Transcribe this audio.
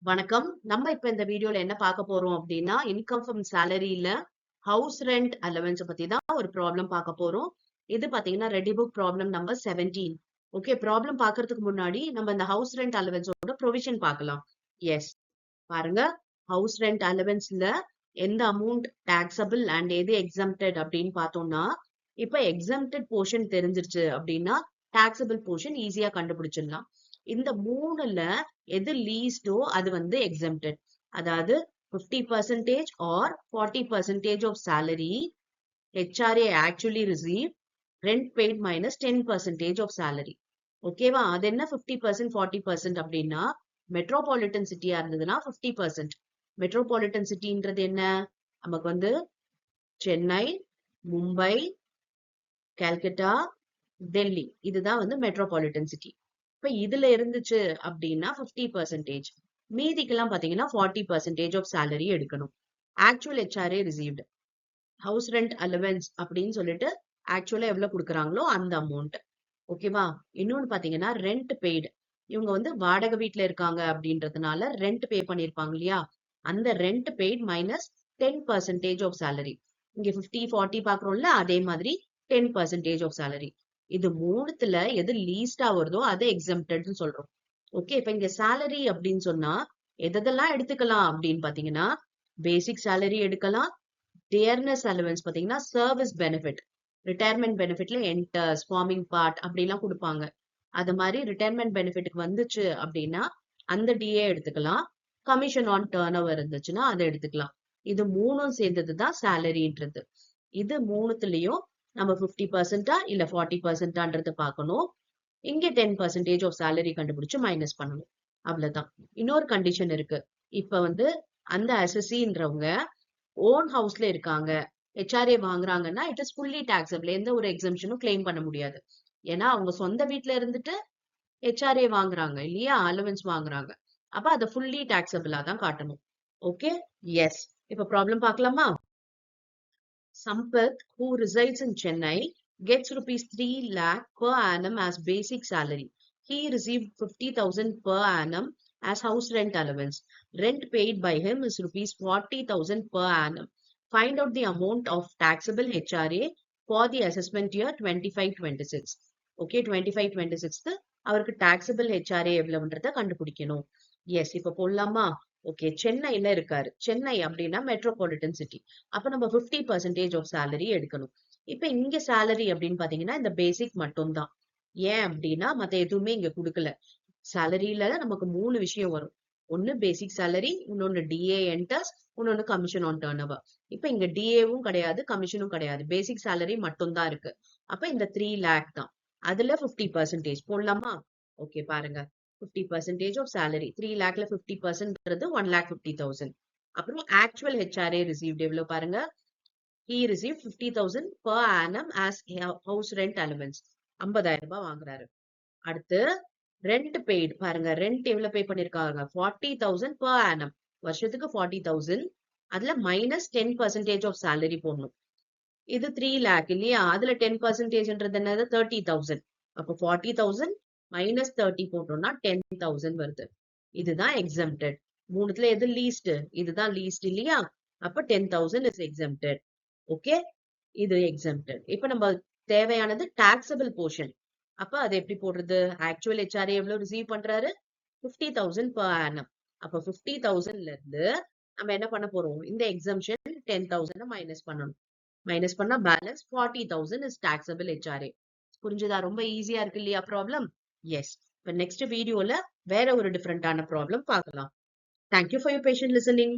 வணக்கம். நம்ம இப்ப இந்த வீடியோல என்ன பார்க்க போறோம் அப்படின்னா, இன்கம் ஃப்ரம் சேலரில ஹவுஸ் ரெண்ட் அலவன்ஸ் பத்தி தான் ஒரு ப்ராப்ளம் பார்க்க போறோம். இது பாத்தீங்கன்னா ready book problem number 17. Okay, problem பார்க்கறதுக்கு முன்னாடி நம்ம இந்த ஹவுஸ் ரெண்ட் அலவன்ஸோட ப்ரொவிஷன் பார்க்கலாம். எஸ், பாருங்க, ஹவுஸ் ரெண்ட் அலவன்ஸ்ல எந்த அமௌண்ட் டாக்ஸபிள் அண்ட் எது எக்ஸம்டட் அப்படின்னு பார்த்தோம்னா, இப்ப எக்ஸம்டட் போர்ஷன் தெரிஞ்சிருச்சு அப்படின்னா டாக்ஸபிள் போர்ஷன் ஈஸியா கண்டுபிடிச்சிடலாம். இந்த மூணுல எது லீஸ்டோ அது வந்து எக்ஸம்டட். அதாவது 50% or 40% of salary HRA actually receive, rent paid minus 10% of salary. ஓகேவா? அது என்ன 50% 40% அப்படின்னா, மெட்ரோபாலிட்டன் சிட்டியா இருந்ததுன்னா 50%. மெட்ரோபாலிட்டன் சிட்டின்றது என்ன? நமக்கு வந்து சென்னை, மும்பை, கல்கட்டா, டெல்லி, இதுதான் வந்து மெட்ரோபாலிட்டன் சிட்டி. இப்ப இதுல இருந்துச்சு அப்படின்னா 50%. மீதிக்கெல்லாம் பாத்தீங்கன்னா 40% ஆஃப் சேலரி எடுக்கணும். Actual HRA received, house rent allowance அப்படின்னு சொல்லிட்டு ஆக்சுவலா எவ்வளவு கொடுக்குறாங்களோ அந்த அமௌண்ட். ஓகேவா? இன்னொன்னு பாத்தீங்கன்னா ரெண்ட் பெய்டு. இவங்க வந்து வாடகை வீட்டுல இருக்காங்க அப்படின்றதுனால ரெண்ட் பே பண்ணிருப்பாங்க இல்லையா? அந்த rent paid minus 10% of salary. இங்க 50 40 பாக்குறோம்ல, அதே மாதிரி 10% ஆஃப் சேலரி. இது மூணுத்துல எது லீஸ்டா வருதோ அதை எக்ஸம்டட்னு சொல்றோம். ஓகே, இப்ப இங்க சேலரி அப்படின்னு சொன்னா எதெல்லாம் எடுத்துக்கலாம் அப்படின்னு பாத்தீங்கன்னா, பேசிக் சேலரி எடுக்கலாம், டியர்னஸ் அலவன்ஸ் பாத்தீங்கன்னா சர்வீஸ் பெனிஃபிட், ரிட்டையர்மெண்ட் பெனிஃபிட்ல என்டர்ஸ், ஃபார்மிங் பார்ட் அப்படிலாம் கொடுப்பாங்க. அது மாதிரி ரிட்டையர்மெண்ட் பெனிஃபிட்டுக்கு வந்துச்சு அப்படின்னா அந்த டிஏ எடுத்துக்கலாம். கமிஷன் ஆன் டர்ன் ஓவர் இருந்துச்சுன்னா அதை எடுத்துக்கலாம். இது மூணும் சேர்ந்ததுதான் சேலரின்றது. இது மூணுத்துலயும் நம்ம 50% இல்ல 40% பார்க்கணும். இங்க 10% ஆஃப் சேலரி கண்டுபிடிச்சு மைனஸ் பண்ணணும். அவ்வளவுதான். இன்னொரு கண்டிஷன் இருக்கு. இப்ப வந்து அந்த அசஸின்றவங்க ஓன் ஹவுஸ்ல இருக்காங்க, HRA வாங்குறாங்கன்னா இட் இஸ் ஃபுல்லி டாக்ஸபிள். எந்த ஒரு எக்ஸம்ஷனும் கிளைம் பண்ண முடியாது. ஏன்னா அவங்க சொந்த வீட்டுல இருந்துட்டு HRA வாங்குறாங்க இல்லையா, அலவன்ஸ் வாங்குறாங்க. அப்ப அதை ஃபுல்லி டாக்ஸபிளா தான் காட்டணும். Okay, yes. இப்ப ப்ராப்ளம் பார்க்கலாமா? Sampath, who resides in Chennai, gets rupees 3 lakh per annum as basic salary. He received 50,000 per annum as house rent allowance. Rent paid by him is rupees 40,000 per annum. Find out the amount of taxable HRA for the assessment year 25-26. Okay, 25-26 அவருக்கு taxable HRA எவ்வளவுன்றத கண்டுபிடிக்கணும். S, இப்ப போடலாமா? Okay, சென்னையில இருக்காரு. சென்னை அப்படின்னா metropolitan city. அப்ப நம்ம 50% of salary எடுக்கணும். இப்ப இங்க சேலரி அப்படின்னு பாத்தீங்கன்னா இந்த பேசிக் மட்டும் தான். ஏன் அப்படின்னா மத்த எதுவுமே இங்க கொடுக்கல. சேலரியில நமக்கு 3 விஷயம் வரும். ஒன்னு பேசிக் சேலரி, இன்னொன்னு டிஏ என்டர்ஸ், இன்னொன்னு கமிஷன் ஆன் டர்ன் ஓவர். இப்ப இங்க டிஏவும் கிடையாது, கமிஷனும் கிடையாது. பேசிக் சேலரி மட்டும் தான் இருக்கு. அப்ப இந்த 3 lakh தான். அதுல 50% போடலாமா? ஓகே, பாருங்க, 50% ஆஃப் சேலரி 3 lakhல 50%ன்றது 1,50,000. அப்புறம் ஆக்சுவல் HRA ரிசீவ்ட் எவ்வளவு பாருங்க, he received 50,000 per annum as house rent allowance. 50,000 ரூபாய் வாங்குறாரு. அடுத்து ரெண்ட் பெய்டு பாருங்க, ரெண்ட் எவ்வளவு பே பண்ணிருக்காங்க, 40,000 per annum. வருஷத்துக்கு 40,000. அதுல மைனஸ் 10% ஆஃப் சேலரி போடணும். இது 3 lakh இல்லையா? அதுல 10%ன்றது என்னது, 30,000. அப்போ 40,000 மைனஸ் 30 போட்டோம்னா 10,000 வருது. இதுதான் எக்ஸம்டட். மூணுத்துல எது லீஸ்ட்? இதுதான் லீஸ்ட் இல்லையா? அப்ப 10,000 இஸ் எக்ஸம்டட். ஓகே, இது எக்ஸம்டட். இப்ப நம்ம தேவையானது டாக்ஸபிள் போர்ஷன். அப்ப அது எப்படி போடுறது? ஆக்சுவல் HRA எவ்வளவு ரிசீவ் பண்றாரு? 50,000 per annum. அப்ப 50,000ல இருந்து நம்ம என்ன பண்ண போறோம்? இந்த எக்ஸம்ஷன் 10,000 மைனஸ் பண்ணணும். மைனஸ் பண்ணா பேலன்ஸ் 40,000 இஸ் டாக்ஸபிள் HRA. புரிஞ்சுதா? ரொம்ப ஈஸியா இருக்கு இல்லையா ப்ராப்ளம்? எஸ். இப்ப நெக்ஸ்ட் வீடியோல வேற ஒரு டிஃபரெண்டான ப்ராப்ளம் பார்க்கலாம். Thank you for your patient listening.